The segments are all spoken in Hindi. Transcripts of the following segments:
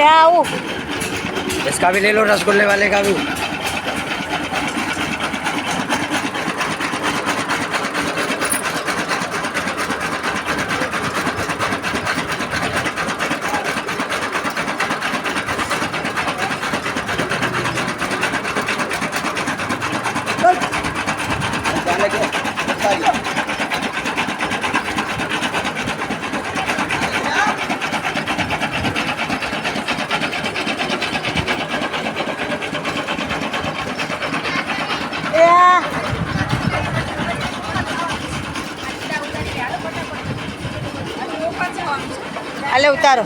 आओ इसका भी ले लो, रसगुल्ले वाले का भी। अले उतारो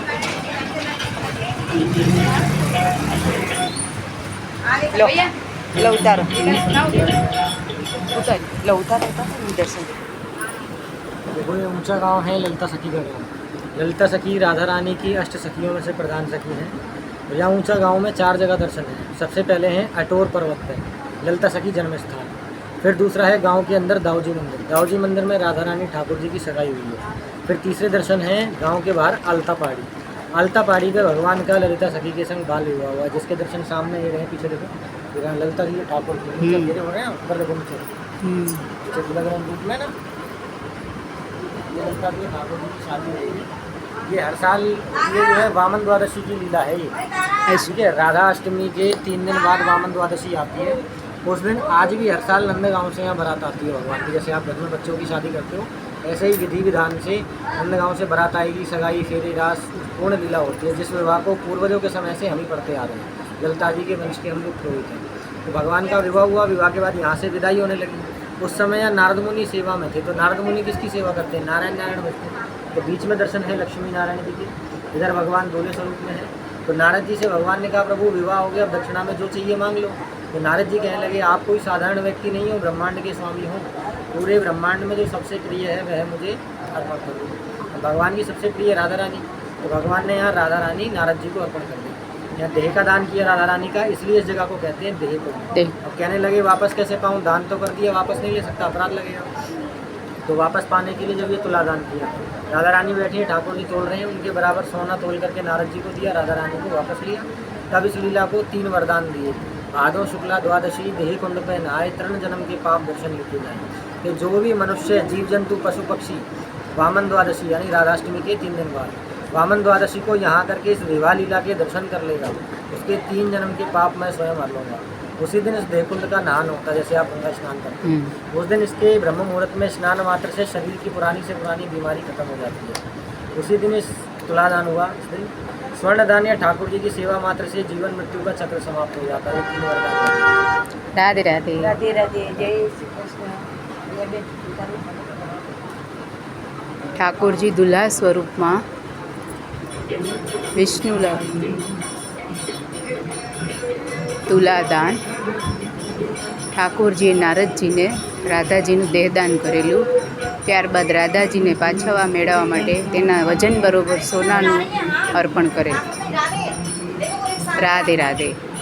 लो लो उतारो उतार लो उतारो दर्शन। देखो ये ऊंचा गांव है ललिता सखी का गाँव। ललिता सखी राधा रानी की अष्ट सखियों में से प्रधान सखी हैं। और यहाँ ऊंचा गांव में 4 जगह दर्शन है। सबसे पहले है अटोर पर्वत पर ललिता सखी जन्म स्थान। फिर दूसरा है गांव के अंदर दाऊजी मंदिर। दाऊजी मंदिर में राधा रानी ठाकुर जी की सगाई हुई है। फिर तीसरे दर्शन है गांव के बाहर अलता पहाड़ी। अलता पहाड़ी पे भगवान का ललिता सखी के संग बाल विवाह हुआ है, जिसके दर्शन सामने ये रहे। पीछे देखो यहाँ ललिता जी ठाकुर जी हो रहे हैं ऊपर देखो नीचे लग रहे हैं रूप में ना। ये ललिता जी ठाकुर जी की शादी हुई है। ये हर साल ये जो है वामन द्वादशी की लीला है ये। ठीक है, राधा अष्टमी के 3 दिन बाद वामन द्वादशी आती है। उस दिन आज भी हर साल नंदगांव से यहाँ बारात आती है भगवान की। जैसे आप घर में बच्चों की शादी करते हो, ऐसे ही विधि विधान से नंदगांव से बारात आएगी। सगाई, फेरे, रास, पूर्ण लीला होती है, जिस विवाह को पूर्वजों के समय से हम ही पढ़ते आ रहे हैं। ललिता जी के वंश के हम लोग पुरोहित हैं। तो भगवान का विवाह हुआ। विवाह के बाद यहाँ से विदाई होने लगी। उस समय यहाँ नारद मुनि सेवा में थे। तो नारद मुनि किसकी सेवा करते हैं? नारायण बचते। तो बीच में दर्शन है लक्ष्मी नारायण जी के। इधर भगवान दोले स्वरूप में है। तो नारद जी से भगवान ने कहा, प्रभु विवाह हो गया, अब दक्षिणा में जो चाहिए मांग लो। तो नारद जी कहने लगे, आप कोई साधारण व्यक्ति नहीं हो, ब्रह्मांड के स्वामी हो। पूरे ब्रह्मांड में जो सबसे प्रिय है वह मुझे अर्पण करो। भगवान की सबसे प्रिय राधा रानी। तो भगवान ने यहाँ राधा रानी नारद जी को अर्पण कर दी। यहाँ देह का दान किया राधा रानी का, इसलिए इस जगह को कहते हैं देह को। अब कहने लगे वापस कैसे पाऊँ? दान तो कर दिया, वापस नहीं ले सकता, अपराध लगेगा। तो वापस पाने के लिए जब ये तुला दान किया, राधा रानी बैठी है, ठाकुर जी तोल रहे हैं, उनके बराबर सोना तोल करके नारद जी को दिया, राधा रानी को वापस लिया। तब इस लीला को 3 वरदान दिए। भादो शुक्ला द्वादशी देही कुंड पे नहाए, 3 जन्म के पाप दर्शन लिखे जाए। कि जो भी मनुष्य, जीव जंतु, पशु पक्षी वामन द्वादशी यानी राधाष्टमी के 3 दिन बाद वामन द्वादशी को यहाँ करके इस विवाह लीला के दर्शन कर लेगा, उसके 3 जन्म के पाप मैं स्वयं हर लूँगा। उसी दिन इस देहकुंड का नहान होता है, जैसे आप गंगा स्नान करते हैं। उस दिन इसके ब्रह्म मुहूर्त में स्नान मात्र से शरीर की पुरानी से पुरानी बीमारी खत्म हो जाती है। उसी दिन इस तुलादान हुआ। इस दिन स्वर्णदान या ठाकुर जी की सेवा मात्र से जीवन मृत्यु का चक्र समाप्त हो जाता है। 3 वरदान। राधे राधे राधे राधे, जय श्री कृष्ण। ઠાકોરજી દુલ્હા સ્વરૂપમાં વિષ્ણુલા તુલાદાન ઠાકોરજીએ નારદજીને રાધાજીનું દેહદાન કરેલું, ત્યારબાદ રાધાજીને પાછવા મેળવવા માટે તેના વજન બરોબર સોનાનું અર્પણ કરેલું। રાધે રાધે।